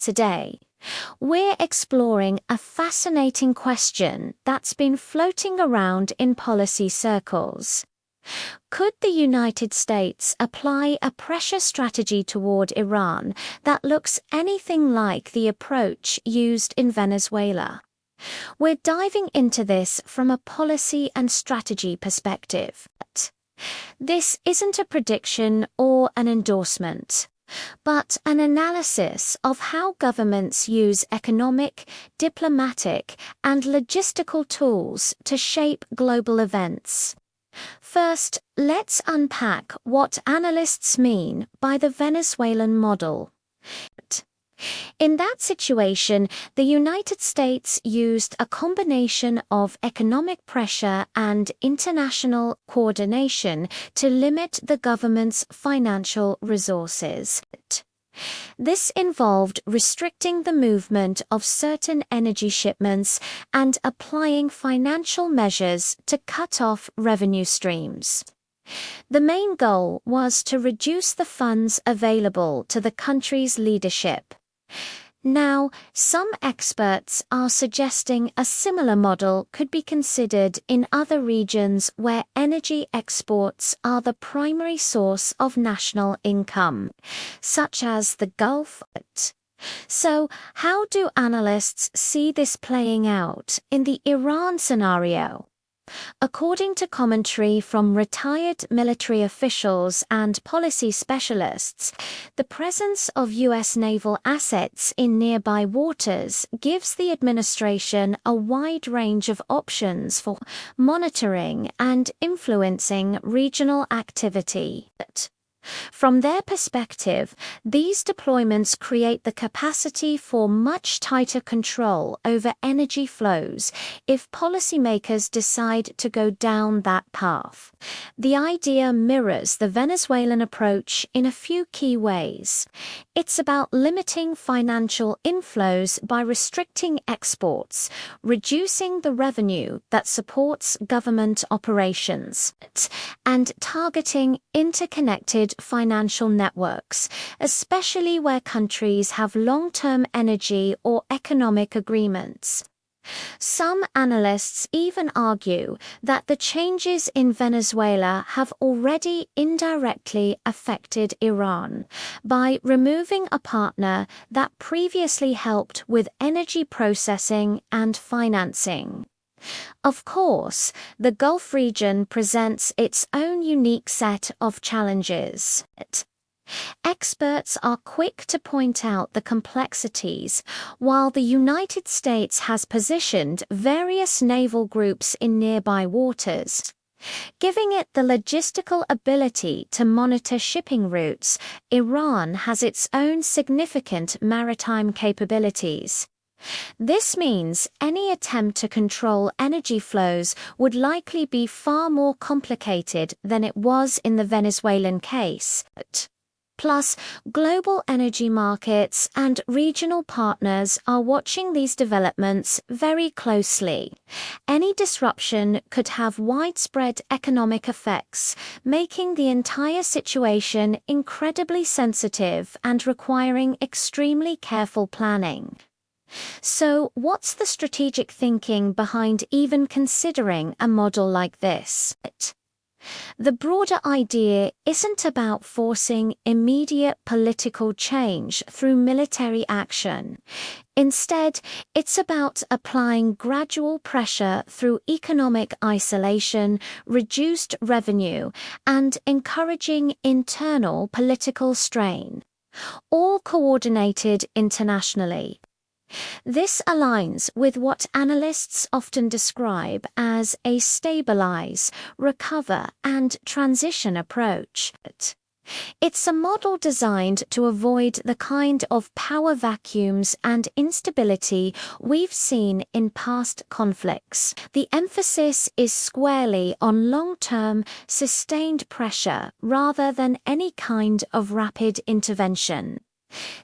Today, we're exploring a fascinating question that's been floating around in policy circles. Could the United States apply a pressure strategy toward Iran that looks anything like the approach used in Venezuela? We're diving into this from a policy and strategy perspective. This isn't a prediction or an endorsement, but an analysis of how governments use economic, diplomatic, and logistical tools to shape global events. First, let's unpack what analysts mean by the Venezuelan model. In that situation, the United States used a combination of economic pressure and international coordination to limit the government's financial resources. This involved restricting the movement of certain energy shipments and applying financial measures to cut off revenue streams. The main goal was to reduce the funds available to the country's leadership. Now, some experts are suggesting a similar model could be considered in other regions where energy exports are the primary source of national income, such as the Gulf. So, how do analysts see this playing out in the Iran scenario? According to commentary from retired military officials and policy specialists, the presence of U.S. naval assets in nearby waters gives the administration a wide range of options for monitoring and influencing regional activity. From their perspective, these deployments create the capacity for much tighter control over energy flows if policymakers decide to go down that path. The idea mirrors the Venezuelan approach in a few key ways. It's about limiting financial inflows by restricting exports, reducing the revenue that supports government operations, and targeting interconnected financial networks, especially where countries have long-term energy or economic agreements. Some analysts even argue that the changes in Venezuela have already indirectly affected Iran by removing a partner that previously helped with energy processing and financing. Of course, the Gulf region presents its own unique set of challenges. Experts are quick to point out the complexities, while the United States has positioned various naval groups in nearby waters. Giving it the logistical ability to monitor shipping routes, Iran has its own significant maritime capabilities. This means any attempt to control energy flows would likely be far more complicated than it was in the Venezuelan case. Plus, global energy markets and regional partners are watching these developments very closely. Any disruption could have widespread economic effects, making the entire situation incredibly sensitive and requiring extremely careful planning. So, what's the strategic thinking behind even considering a model like this? The broader idea isn't about forcing immediate political change through military action. Instead, it's about applying gradual pressure through economic isolation, reduced revenue, and encouraging internal political strain, all coordinated internationally. This aligns with what analysts often describe as a stabilize, recover, and transition approach. It's a model designed to avoid the kind of power vacuums and instability we've seen in past conflicts. The emphasis is squarely on long-term, sustained pressure rather than any kind of rapid intervention.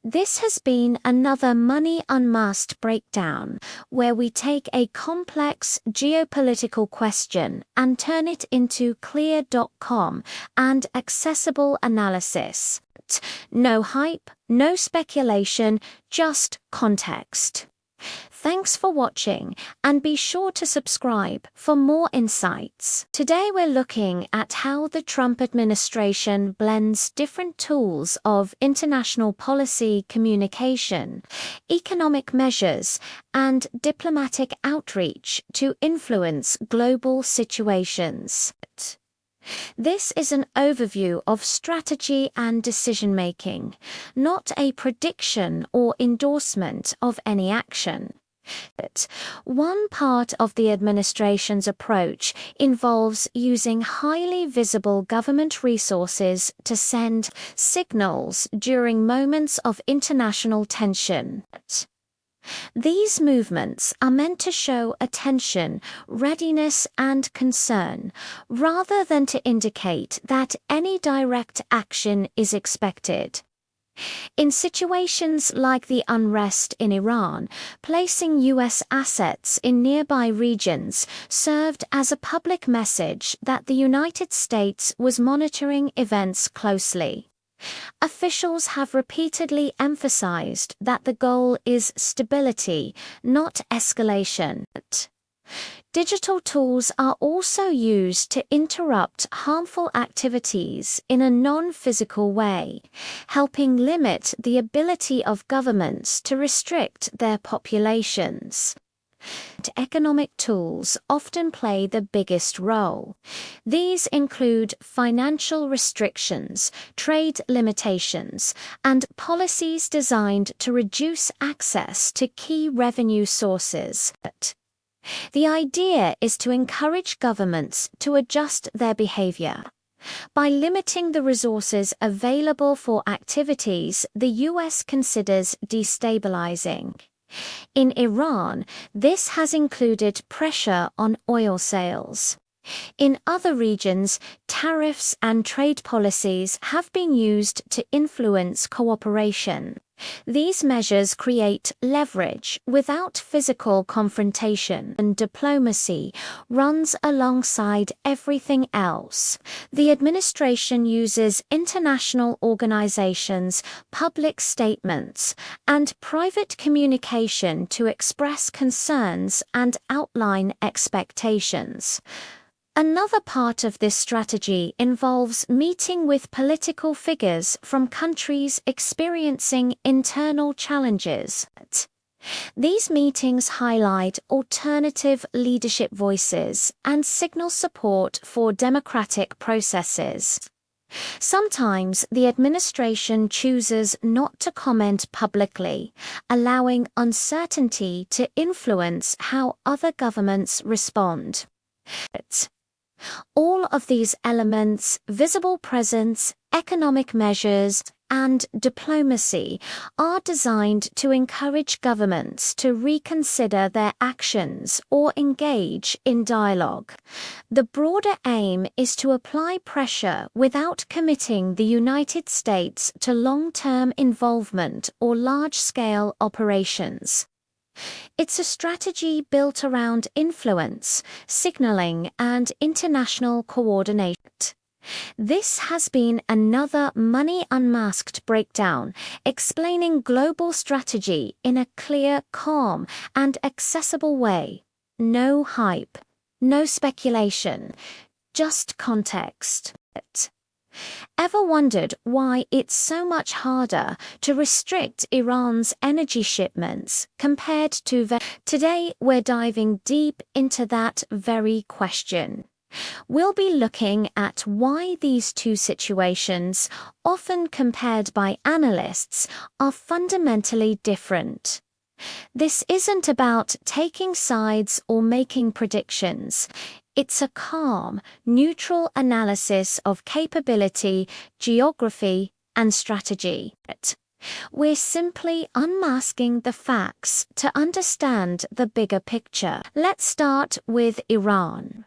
This has been another Money Unmasked breakdown, where we take a complex geopolitical question and turn it into clear.com and accessible analysis. No hype, No speculation, just context. Thanks for watching, and be sure to subscribe for more insights. Today we're looking at how the Trump administration blends different tools of international policy communication, economic measures, and diplomatic outreach to influence global situations. This is an overview of strategy and decision-making, not a prediction or endorsement of any action. One part of the administration's approach involves using highly visible government resources to send signals during moments of international tension. These movements are meant to show attention, readiness, and concern, rather than to indicate that any direct action is expected. In situations like the unrest in Iran, placing U.S. assets in nearby regions served as a public message that the United States was monitoring events closely. Officials have repeatedly emphasized that the goal is stability, not escalation. Digital tools are also used to interrupt harmful activities in a non-physical way, helping limit the ability of governments to restrict their populations. Economic tools often play the biggest role. These include financial restrictions, trade limitations, and policies designed to reduce access to key revenue sources. The idea is to encourage governments to adjust their behavior. By limiting the resources available for activities the U.S. considers destabilizing. In Iran, this has included pressure on oil sales. In other regions, tariffs and trade policies have been used to influence cooperation. These measures create leverage without physical confrontation, and diplomacy runs alongside everything else. The administration uses international organizations, public statements, and private communication to express concerns and outline expectations. Another part of this strategy involves meeting with political figures from countries experiencing internal challenges. These meetings highlight alternative leadership voices and signal support for democratic processes. Sometimes the administration chooses not to comment publicly, allowing uncertainty to influence how other governments respond. All of these elements, visible presence, economic measures, and diplomacy, are designed to encourage governments to reconsider their actions or engage in dialogue. The broader aim is to apply pressure without committing the United States to long-term involvement or large-scale operations. It's a strategy built around influence, signaling, and international coordination. This has been another Money Unmasked breakdown, explaining global strategy in a clear, calm, and accessible way. No hype, no speculation, just context. Ever wondered why it's so much harder to restrict Iran's energy shipments compared to Venezuela? Today, we're diving deep into that very question. We'll be looking at why these two situations, often compared by analysts, are fundamentally different. This isn't about taking sides or making predictions. It's a calm, neutral analysis of capability, geography, and strategy. We're simply unmasking the facts to understand the bigger picture. Let's start with Iran.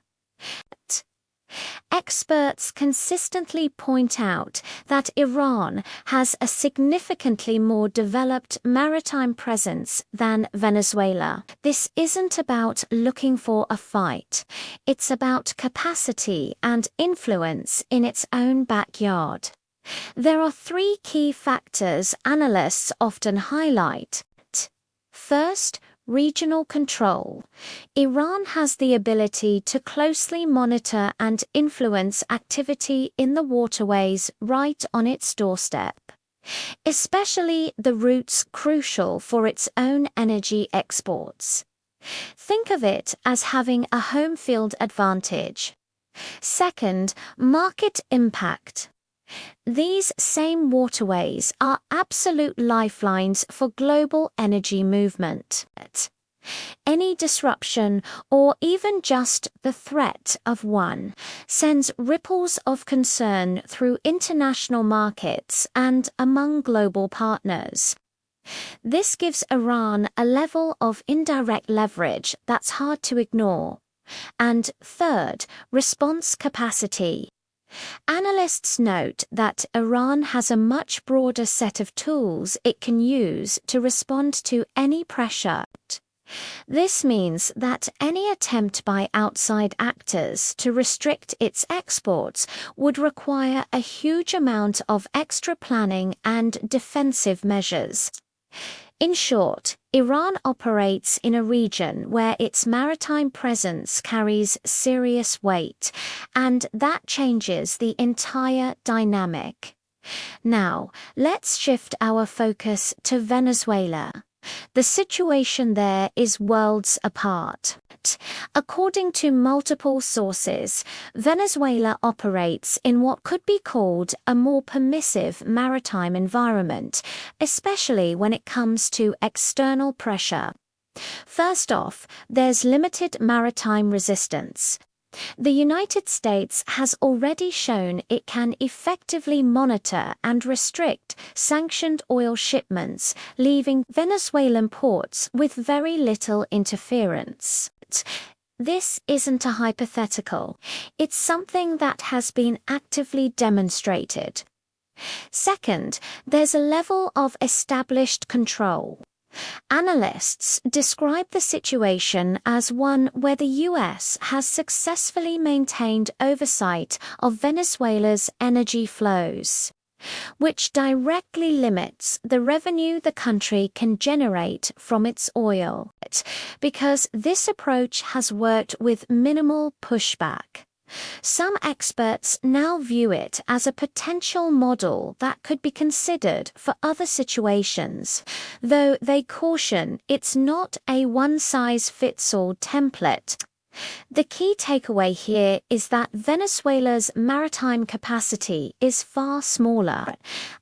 Experts consistently point out that Iran has a significantly more developed maritime presence than Venezuela. This isn't about looking for a fight. It's about capacity and influence in its own backyard. There are three key factors analysts often highlight. First, regional control. Iran has the ability to closely monitor and influence activity in the waterways right on its doorstep, especially the routes crucial for its own energy exports. Think of it as having a home field advantage. Second, market impact. These same waterways are absolute lifelines for global energy movement. Any disruption, or even just the threat of one, sends ripples of concern through international markets and among global partners. This gives Iran a level of indirect leverage that's hard to ignore. And third, response capacity. Analysts note that Iran has a much broader set of tools it can use to respond to any pressure. This means that any attempt by outside actors to restrict its exports would require a huge amount of extra planning and defensive measures. In short, Iran operates in a region where its maritime presence carries serious weight, and that changes the entire dynamic. Now, let's shift our focus to Venezuela. The situation there is worlds apart. According to multiple sources, Venezuela operates in what could be called a more permissive maritime environment, especially when it comes to external pressure. First off, there's limited maritime resistance. The United States has already shown it can effectively monitor and restrict sanctioned oil shipments, leaving Venezuelan ports with very little interference. This isn't a hypothetical. It's something that has been actively demonstrated. Second, there's a level of established control. Analysts describe the situation as one where the US has successfully maintained oversight of Venezuela's energy flows, which directly limits the revenue the country can generate from its oil, because this approach has worked with minimal pushback. Some experts now view it as a potential model that could be considered for other situations, though they caution it's not a one-size-fits-all template. The key takeaway here is that Venezuela's maritime capacity is far smaller,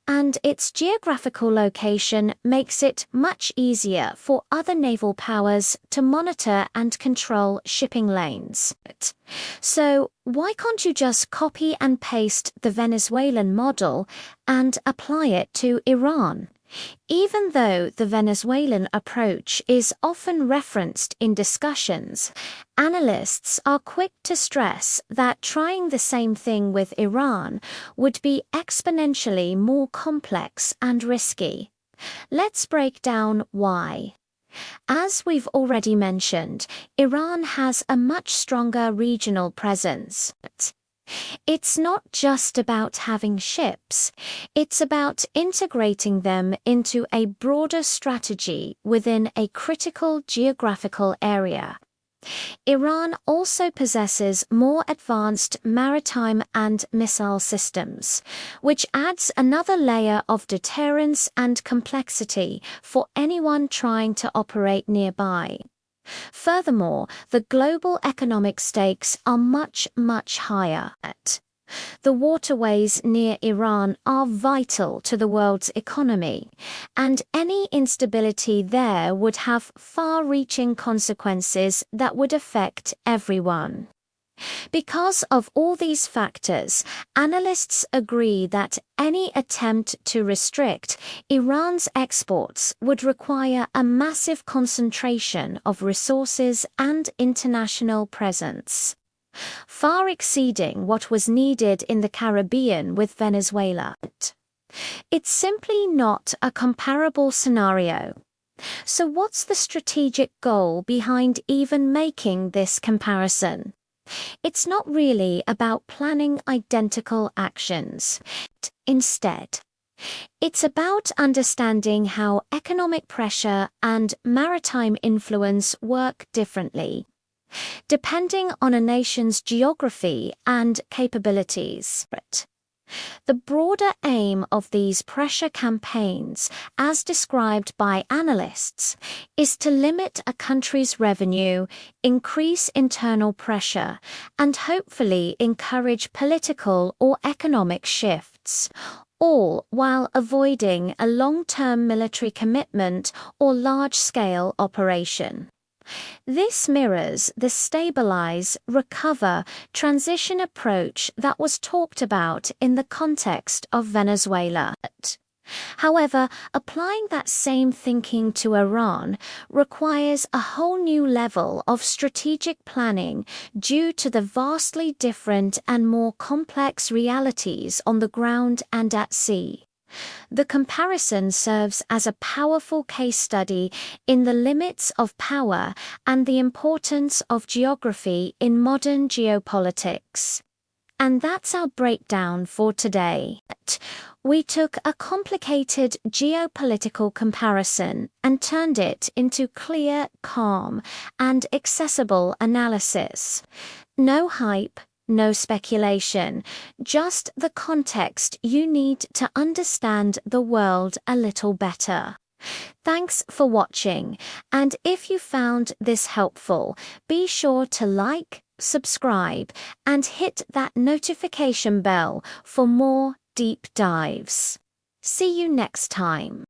and its geographical location makes it much easier for other naval powers to monitor and control shipping lanes. So, why can't you just copy and paste the Venezuelan model and apply it to Iran? Even though the Venezuelan approach is often referenced in discussions, analysts are quick to stress that trying the same thing with Iran would be exponentially more complex and risky. Let's break down why. As we've already mentioned, Iran has a much stronger regional presence. It's not just about having ships, it's about integrating them into a broader strategy within a critical geographical area. Iran also possesses more advanced maritime and missile systems, which adds another layer of deterrence and complexity for anyone trying to operate nearby. Furthermore, the global economic stakes are much, much higher. The waterways near Iran are vital to the world's economy, and any instability there would have far-reaching consequences that would affect everyone. Because of all these factors, analysts agree that any attempt to restrict Iran's exports would require a massive concentration of resources and international presence, far exceeding what was needed in the Caribbean with Venezuela. It's simply not a comparable scenario. So what's the strategic goal behind even making this comparison? It's not really about planning identical actions. Instead, it's about understanding how economic pressure and maritime influence work differently, depending on a nation's geography and capabilities. The broader aim of these pressure campaigns, as described by analysts, is to limit a country's revenue, increase internal pressure, and hopefully encourage political or economic shifts, all while avoiding a long-term military commitment or large-scale operation. This mirrors the stabilize, recover, transition approach that was talked about in the context of Venezuela. However, applying that same thinking to Iran requires a whole new level of strategic planning due to the vastly different and more complex realities on the ground and at sea. The comparison serves as a powerful case study in the limits of power and the importance of geography in modern geopolitics. And that's our breakdown for today. We took a complicated geopolitical comparison and turned it into clear, calm, and accessible analysis. No hype, no speculation, just the context you need to understand the world a little better. Thanks for watching, and if you found this helpful, be sure to like, subscribe, and hit that notification bell for more deep dives. See you next time.